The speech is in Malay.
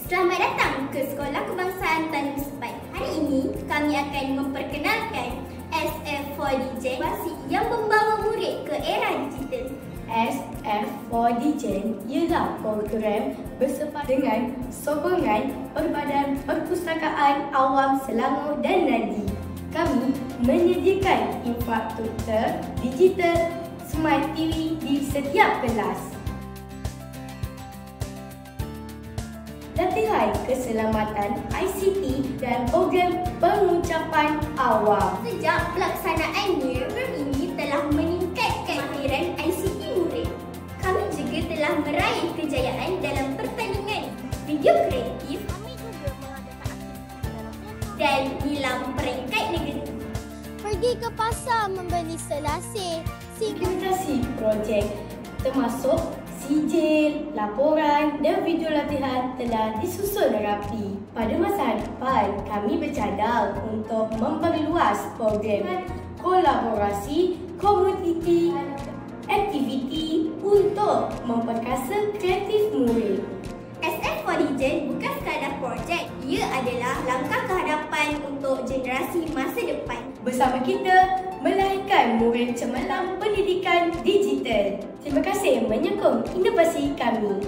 Selamat datang ke Sekolah Kebangsaan Tanjung Sepat. Hari ini kami akan memperkenalkan SF4D yang membawa murid ke era digital. SF4D ialah program bersama dengan sokongan Perbadan Perpustakaan Awam Selangor dan Nadi. Kami menyediakan infrastruktur digital Smart TV di setiap kelas. Latihan keselamatan ICT dan program pengucapan awam. Sejak pelaksanaannya, program ini telah meningkatkan kemahiran ICT murid. Kami juga telah meraih kejayaan dalam pertandingan video kreatif. Kami juga mengadakan aktiviti dalam dan nilam peringkat negeri. Pergi ke pasar membeli selasih. Dokumentasi projek termasuk sijil, laporan dan video latihan telah disusun rapi. Pada masa depan, kami bercadang untuk memperluas program kolaborasi, komuniti, aktiviti untuk memperkasa kreatif murid. SF4D bukan sekadar projek, ia adalah langkah ke hadapan untuk generasi masa depan. Bersama kita, melahirkan murid cemerlang pendidikan digital. Terima kasih menyokong inovasi kami.